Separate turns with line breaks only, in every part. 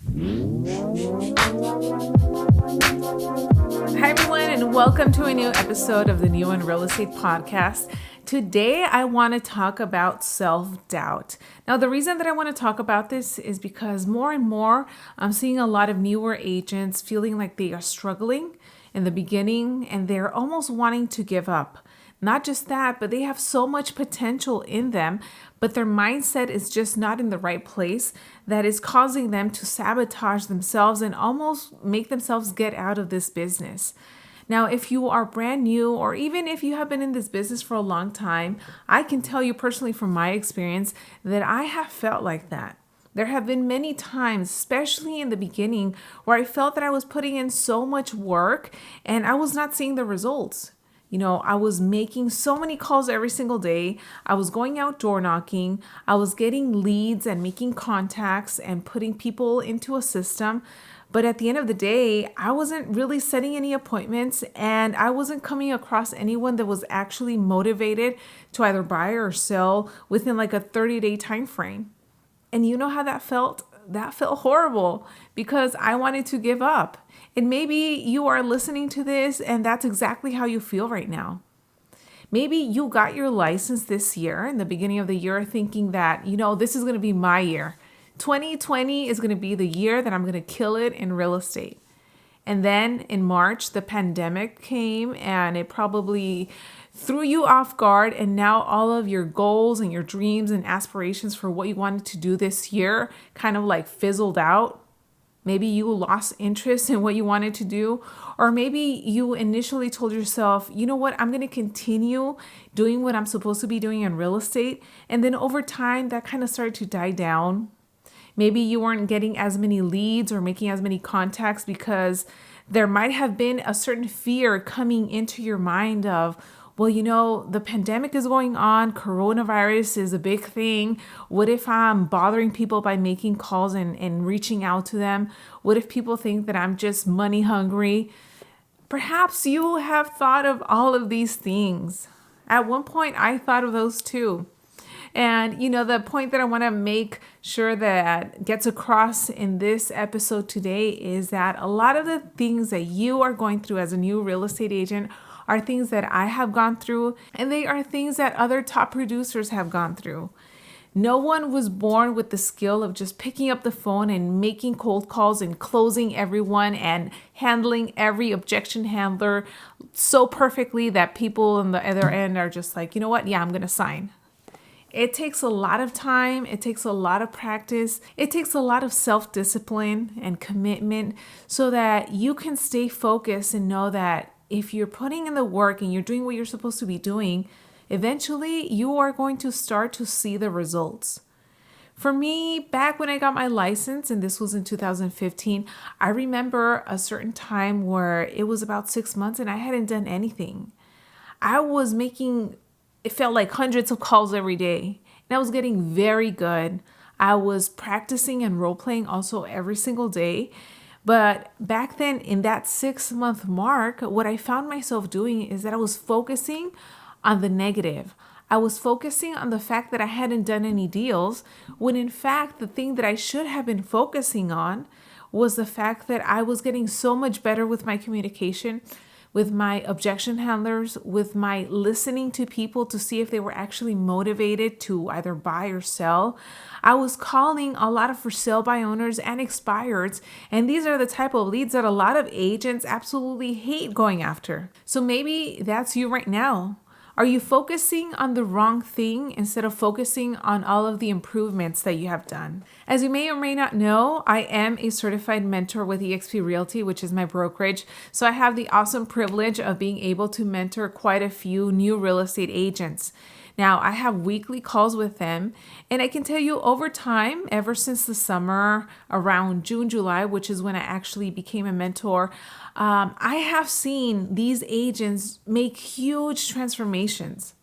Hi, everyone, and welcome to a new episode of the New in Real Estate Podcast. Today, I want to talk about self-doubt. Now, the reason that I want to talk about this is because more and more, I'm seeing a lot of newer agents feeling like they are struggling in the beginning and they're almost wanting to give up. Not just that, but they have so much potential in them, but their mindset is just not in the right place that is causing them to sabotage themselves and almost make themselves get out of this business. Now, if you are brand new, or even if you have been in this business for a long time, I can tell you personally from my experience that I have felt like that. There have been many times, especially in the beginning, where I felt that I was putting in so much work and I was not seeing the results. I was making so many calls every single day. I was going out door knocking. I was getting leads and making contacts and putting people into a system. But at the end of the day, I wasn't really setting any appointments and I wasn't coming across anyone that was actually motivated to either buy or sell within like a 30-day time frame. And you know how that felt? That felt horrible because I wanted to give up. And maybe you are listening to this and that's exactly how you feel right now. Maybe you got your license this year in the beginning of the year thinking that, this is going to be my year. 2020 is going to be the year that I'm going to kill it in real estate. And then in March, the pandemic came and it probably threw you off guard. And now all of your goals and your dreams and aspirations for what you wanted to do this year kind of like fizzled out. Maybe you lost interest in what you wanted to do, or maybe you initially told yourself, you know what, I'm going to continue doing what I'm supposed to be doing in real estate. And then over time, that kind of started to die down. Maybe you weren't getting as many leads or making as many contacts because there might have been a certain fear coming into your mind of, well, the pandemic is going on. Coronavirus is a big thing. What if I'm bothering people by making calls and reaching out to them? What if people think that I'm just money hungry? Perhaps you have thought of all of these things. At one point, I thought of those too. And, the point that I want to make sure that gets across in this episode today is that a lot of the things that you are going through as a new real estate agent are things that I have gone through, and they are things that other top producers have gone through. No one was born with the skill of just picking up the phone and making cold calls and closing everyone and handling every objection handler so perfectly that people on the other end are just like, you know what? Yeah, I'm going to sign. It takes a lot of time. It takes a lot of practice. It takes a lot of self-discipline and commitment so that you can stay focused and know that if you're putting in the work and you're doing what you're supposed to be doing, eventually you are going to start to see the results. For me, back when I got my license, and this was in 2015, I remember a certain time where it was about 6 months and I hadn't done anything. I was making, it felt like hundreds of calls every day, and I was getting very good. I was practicing and role-playing also every single day. But back then, in that 6-month mark, what I found myself doing is that I was focusing on the negative. I was focusing on the fact that I hadn't done any deals, when in fact, the thing that I should have been focusing on was the fact that I was getting so much better with my communication, with my objection handlers, with my listening to people to see if they were actually motivated to either buy or sell. I was calling a lot of for sale by owners and expireds, and these are the type of leads that a lot of agents absolutely hate going after. So maybe that's you right now. Are you focusing on the wrong thing instead of focusing on all of the improvements that you have done? As you may or may not know, I am a certified mentor with eXp Realty, which is my brokerage. So I have the awesome privilege of being able to mentor quite a few new real estate agents. Now, I have weekly calls with them, and I can tell you over time, ever since the summer, around June, July, which is when I actually became a mentor, I have seen these agents make huge transformations.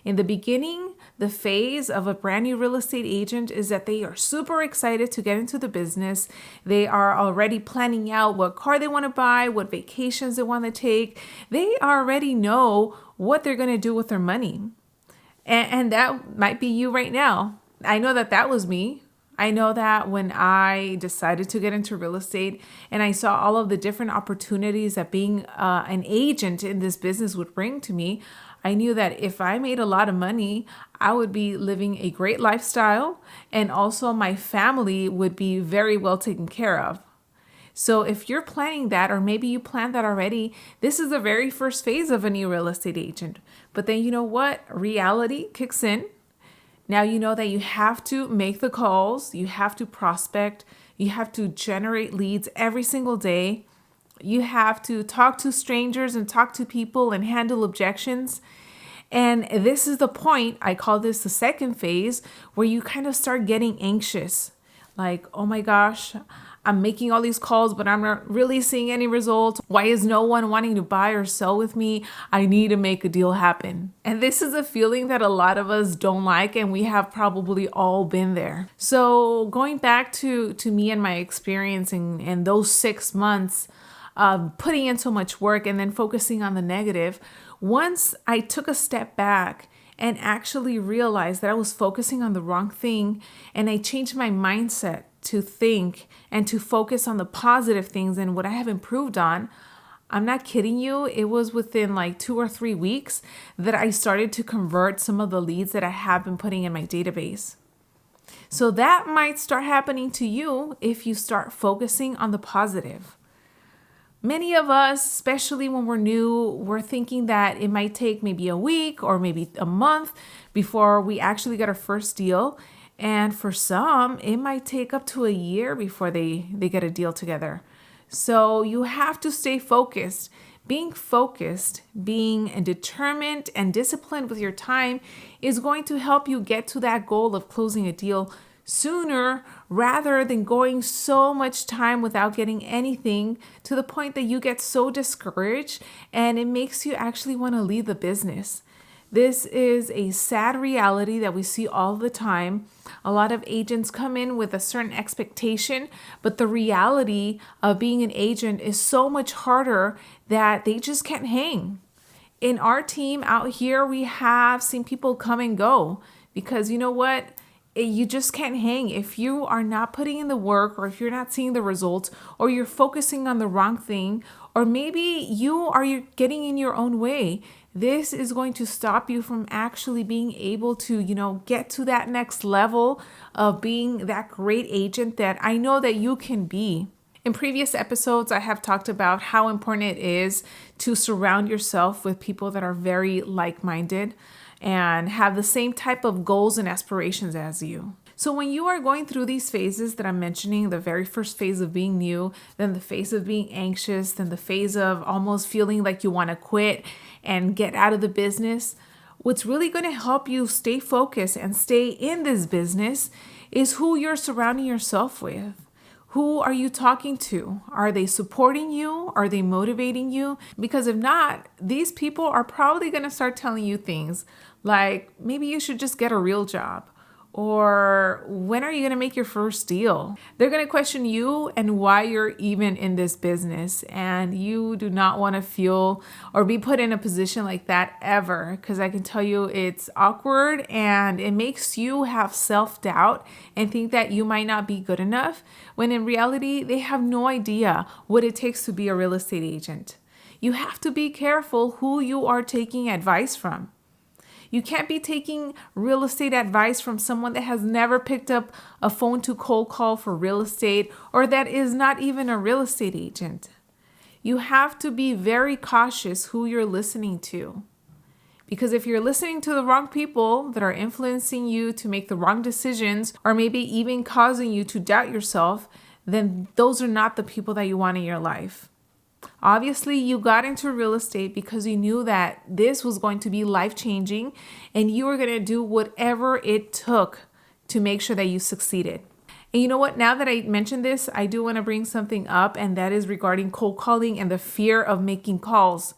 In the beginning, the phase of a brand new real estate agent is that they are super excited to get into the business. They are already planning out what car they want to buy, what vacations they want to take. They already know what they're going to do with their money. And that might be you right now. I know that was me. I know that when I decided to get into real estate and I saw all of the different opportunities that being an agent in this business would bring to me, I knew that if I made a lot of money, I would be living a great lifestyle and also my family would be very well taken care of. So if you're planning that, or maybe you planned that already, this is the very first phase of a new real estate agent. But then you know what? Reality kicks in. Now you know that you have to make the calls, you have to prospect, you have to generate leads every single day. You have to talk to strangers and talk to people and handle objections. And this is the point, I call this the second phase, where you kind of start getting anxious. Like, oh my gosh, I'm making all these calls, but I'm not really seeing any results. Why is no one wanting to buy or sell with me? I need to make a deal happen. And this is a feeling that a lot of us don't like, and we have probably all been there. So going back to me and my experience in those 6 months of putting in so much work and then focusing on the negative, once I took a step back and actually realized that I was focusing on the wrong thing, and I changed my mindset to think and to focus on the positive things and what I have improved on, I'm not kidding you, it was within like 2 or 3 weeks that I started to convert some of the leads that I have been putting in my database. So that might start happening to you if you start focusing on the positive. Many of us, especially when we're new, we're thinking that it might take maybe a week or maybe a month before we actually get our first deal. And for some, it might take up to a year before they get a deal together. So you have to stay focused. Being focused, being determined and disciplined with your time is going to help you get to that goal of closing a deal sooner rather than going so much time without getting anything to the point that you get so discouraged and it makes you actually want to leave the business. This is a sad reality that we see all the time. A lot of agents come in with a certain expectation, but the reality of being an agent is so much harder that they just can't hang. In our team out here, we have seen people come and go because you know what? You just can't hang if you are not putting in the work, or if you're not seeing the results, or you're focusing on the wrong thing, or maybe you're getting in your own way. This is going to stop you from actually being able to, get to that next level of being that great agent that I know that you can be. In previous episodes, I have talked about how important it is to surround yourself with people that are very like-minded and have the same type of goals and aspirations as you. So when you are going through these phases that I'm mentioning, the very first phase of being new, then the phase of being anxious, then the phase of almost feeling like you want to quit and get out of the business, what's really going to help you stay focused and stay in this business is who you're surrounding yourself with. Who are you talking to? Are they supporting you? Are they motivating you? Because if not, these people are probably going to start telling you things like maybe you should just get a real job. Or when are you going to make your first deal? They're going to question you and why you're even in this business. And you do not want to feel or be put in a position like that ever. Because I can tell you it's awkward and it makes you have self-doubt and think that you might not be good enough. When in reality, they have no idea what it takes to be a real estate agent. You have to be careful who you are taking advice from. You can't be taking real estate advice from someone that has never picked up a phone to cold call for real estate or that is not even a real estate agent. You have to be very cautious who you're listening to. Because if you're listening to the wrong people that are influencing you to make the wrong decisions or maybe even causing you to doubt yourself, then those are not the people that you want in your life. Obviously, you got into real estate because you knew that this was going to be life-changing and you were going to do whatever it took to make sure that you succeeded. And you know what? Now that I mentioned this, I do want to bring something up, and that is regarding cold calling and the fear of making calls.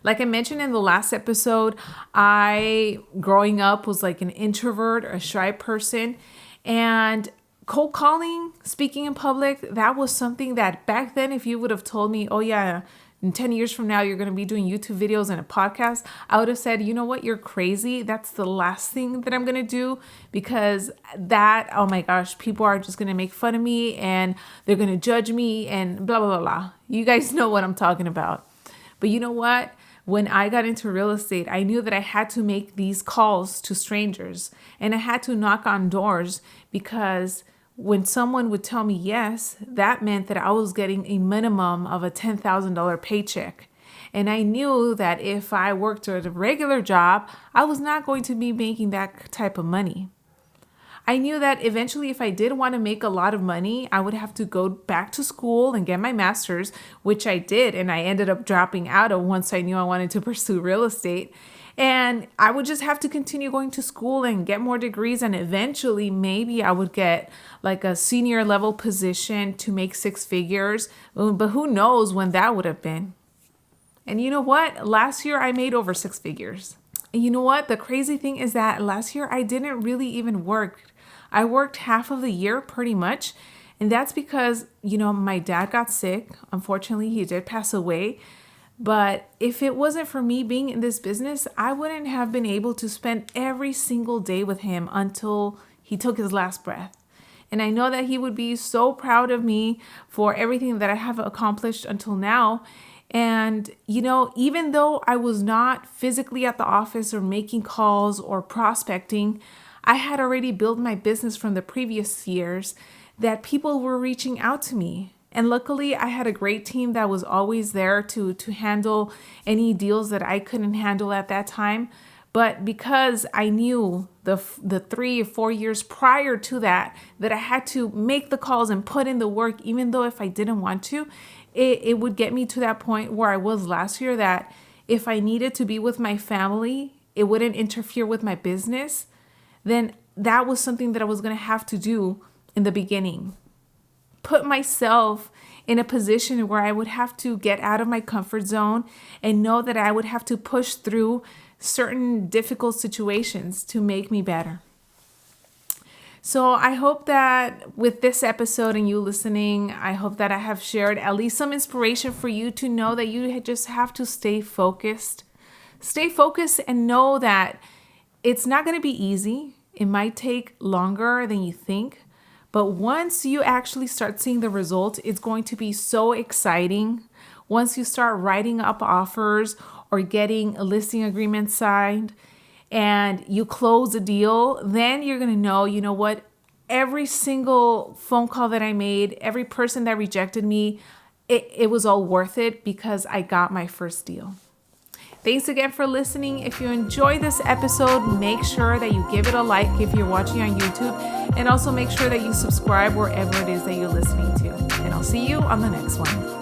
Like I mentioned in the last episode, I, growing up, was like an introvert, a shy person, and cold calling, speaking in public, that was something that back then, if you would have told me, oh yeah, in 10 years from now, you're going to be doing YouTube videos and a podcast, I would have said, you know what, you're crazy. That's the last thing that I'm going to do, because oh my gosh, people are just going to make fun of me and they're going to judge me and blah, blah, blah, blah. You guys know what I'm talking about. But you know what? When I got into real estate, I knew that I had to make these calls to strangers and I had to knock on doors, because when someone would tell me yes, that meant that I was getting a minimum of a $10,000 paycheck. And I knew that if I worked at a regular job, I was not going to be making that type of money. I knew that eventually, if I did want to make a lot of money, I would have to go back to school and get my master's, which I did. And I ended up dropping out of once I knew I wanted to pursue real estate. And I would just have to continue going to school and get more degrees. And eventually, maybe I would get like a senior level position to make 6 figures. But who knows when that would have been. And you know what? Last year, I made over 6 figures. And you know what? The crazy thing is that last year, I didn't really even work. I worked half of the year pretty much. And that's because, my dad got sick. Unfortunately, he did pass away. But if it wasn't for me being in this business, I wouldn't have been able to spend every single day with him until he took his last breath. And I know that he would be so proud of me for everything that I have accomplished until now. And, even though I was not physically at the office or making calls or prospecting, I had already built my business from the previous years that people were reaching out to me. And luckily, I had a great team that was always there to handle any deals that I couldn't handle at that time. But because I knew the 3 or 4 years prior to that I had to make the calls and put in the work, even though if I didn't want to, it would get me to that point where I was last year, that if I needed to be with my family, it wouldn't interfere with my business. Then that was something that I was going to have to do in the beginning. Put myself in a position where I would have to get out of my comfort zone and know that I would have to push through certain difficult situations to make me better. So I hope that with this episode and you listening, I hope that I have shared at least some inspiration for you to know that you just have to stay focused. Stay focused and know that it's not going to be easy. It might take longer than you think. But once you actually start seeing the results, it's going to be so exciting. Once you start writing up offers or getting a listing agreement signed and you close a deal, then you're going to know, you know what? Every single phone call that I made, every person that rejected me, it was all worth it because I got my first deal. Thanks again for listening. If you enjoyed this episode, make sure that you give it a like if you're watching on YouTube, and also make sure that you subscribe wherever it is that you're listening to. And I'll see you on the next one.